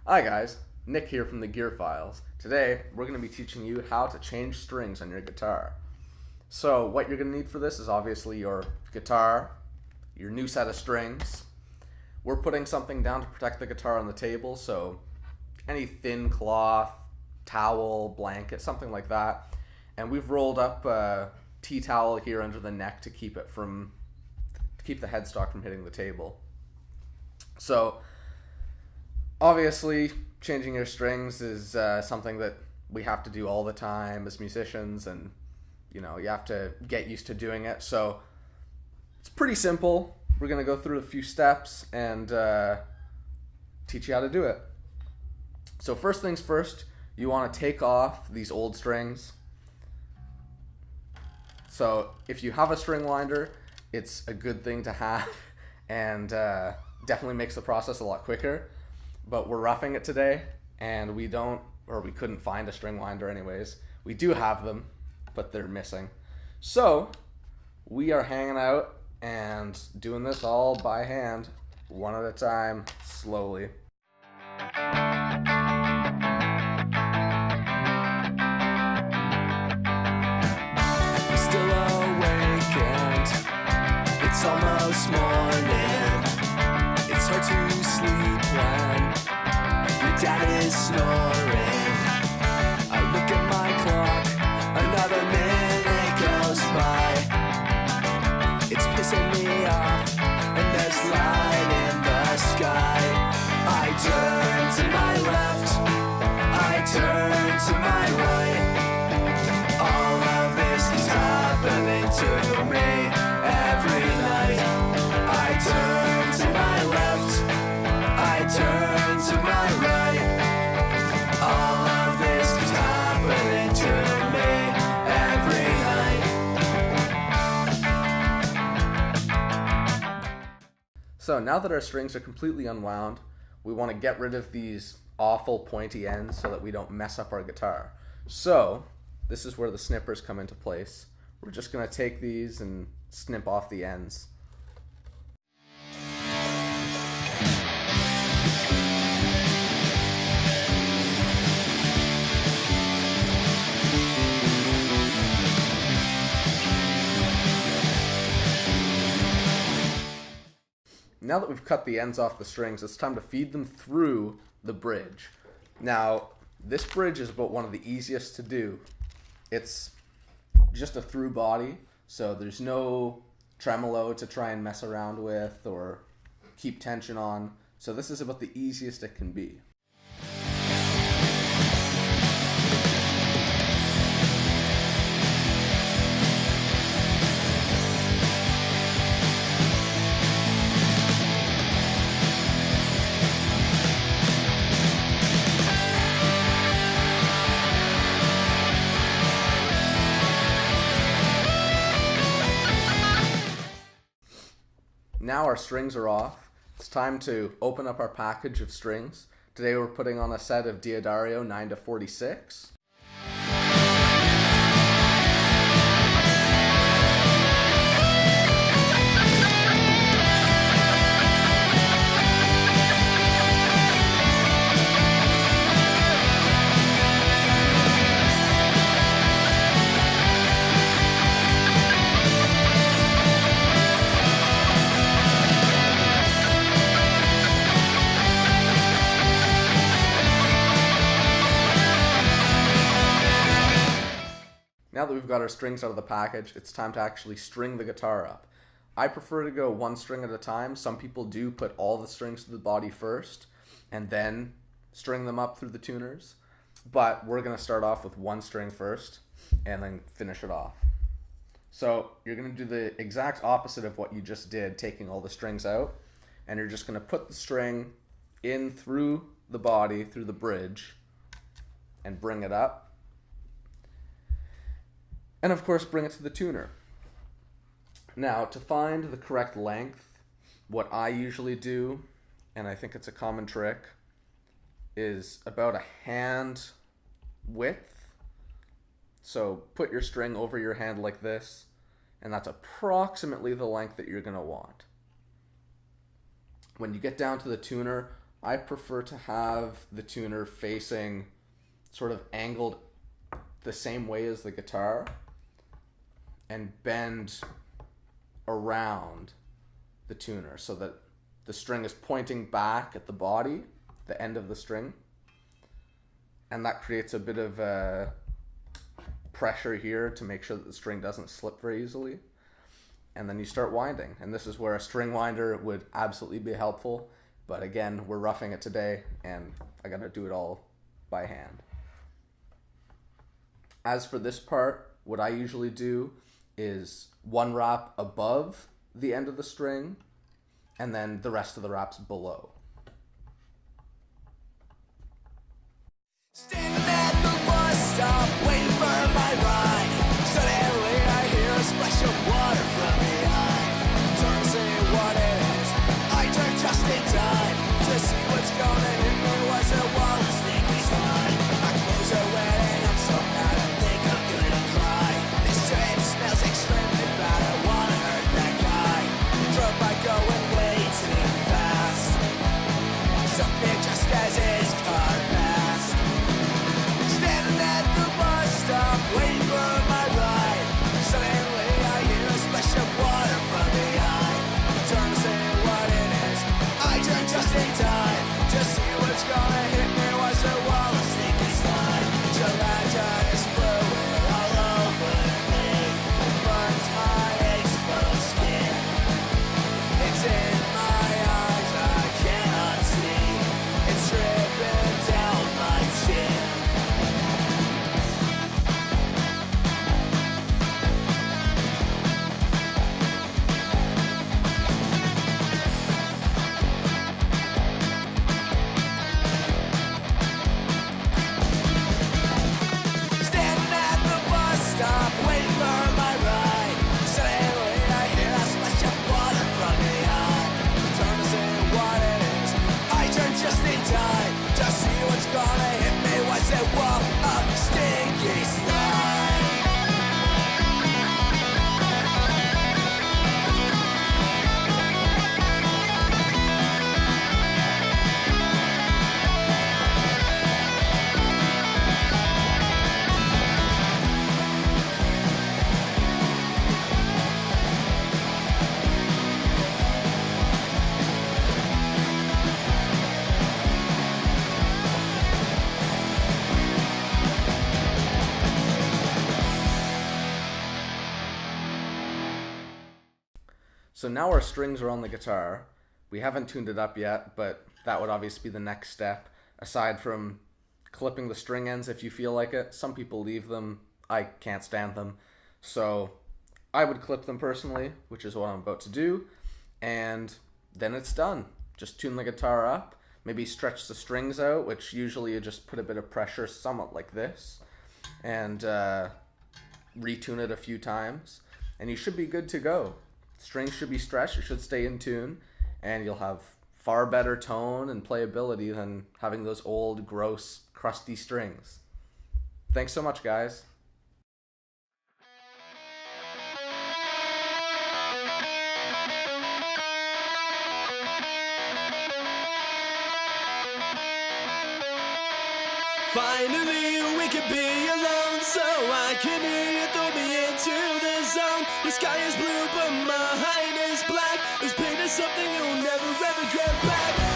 Hi guys, Nick here from the Gear Files. Today we're going to be teaching you how to change strings on your guitar. So what you're going to need for this is obviously your guitar, your new set of strings. We're putting something down to protect the guitar on the table, so any thin cloth, towel, blanket, something like that. And we've rolled up a tea towel here under the neck to keep the headstock from hitting the table. So obviously, changing your strings is something that we have to do all the time as musicians, and you have to get used to doing it. So it's pretty simple. We're going to go through a few steps and teach you how to do it. So first things first, you want to take off these old strings. So if you have a string winder, it's a good thing to have and definitely makes the process a lot quicker. But we're roughing it today, and we couldn't find a string winder anyways. We do have them, but they're missing. So we are hanging out and doing this all by hand, one at a time, slowly. I'm still awake and it's almost morning. It's hard to sleep when your dad is snoring. I look at my clock, another minute goes by. It's pissing me off, and there's light in the sky. I turn to my left, I turn to my right. All of this is happening to me every night. I turn to my left, I turn to my right. All of this is happening to me every night. So now that our strings are completely unwound, we want to get rid of these awful pointy ends so that we don't mess up our guitar. So this is where the snippers come into place. We're just going to take these and snip off the ends. Now that we've cut the ends off the strings, it's time to feed them through the bridge. Now, this bridge is about one of the easiest to do. It's just a through body, so there's no tremolo to try and mess around with or keep tension on. So this is about the easiest it can be. Now our strings are off. It's time to open up our package of strings. Today we're putting on a set of D'Addario 9-46. Now that we've got our strings out of the package, it's time to actually string the guitar up. I prefer to go one string at a time. Some people do put all the strings to the body first and then string them up through the tuners. But we're going to start off with one string first and then finish it off. So you're going to do the exact opposite of what you just did, taking all the strings out. And you're just going to put the string in through the body, through the bridge, and bring it up. And of course, bring it to the tuner. Now, to find the correct length, what I usually do, and I think it's a common trick, is about a hand width. So put your string over your hand like this, and that's approximately the length that you're going to want. When you get down to the tuner, I prefer to have the tuner facing sort of angled the same way as the guitar and bend around the tuner so that the string is pointing back at the body, the end of the string, and that creates a bit of pressure here to make sure that the string doesn't slip very easily. And then you start winding, and this is where a string winder would absolutely be helpful, but again, we're roughing it today and I gotta do it all by hand. As for this part, what I usually do is one wrap above the end of the string and then the rest of the wraps below. Standing at the bus stop, waiting for my ride. Suddenly I hear a splash of water from behind. Turn to see what it is. I turn just in time to see what's going in. There was a wall of sneaky slime. My clothes are wet and I'm so mad I think I'm gonna cry. This train smells extremely bad. I wanna hurt that guy. Drove by going way too fast. Something just as his car passed. Standing at the bus stop, waiting for my ride. Suddenly I hear a splash of water from behind. Turn to see what it is. I turn just in time to see what's gonna hit me. Was a wall of sneaky slime. Gelato is fluid all over me. It burns my exposed skin. It's in my eyes, I cannot see. It's dripping down my chin. Standing at the bus stop, waiting for my ride. Suddenly I hear a splash of water from behind. Turn to see what it is. I turn just in time to see what's gonna hit me. Was a wall of stinky slime. So now our strings are on the guitar. We haven't tuned it up yet, but that would obviously be the next step, aside from clipping the string ends if you feel like it. Some people leave them. I can't stand them. So I would clip them personally, which is what I'm about to do, and then it's done. Just tune the guitar up, maybe stretch the strings out, which usually you just put a bit of pressure, somewhat like this, and retune it a few times, and you should be good to go. Strings should be stretched, it should stay in tune, and you'll have far better tone and playability than having those old, gross, crusty strings. Thanks so much, guys. Finally, we can be alone, so I can hear you throw me into the zone. The sky is blue, but my mind is black. It's painted something you'll never ever get back.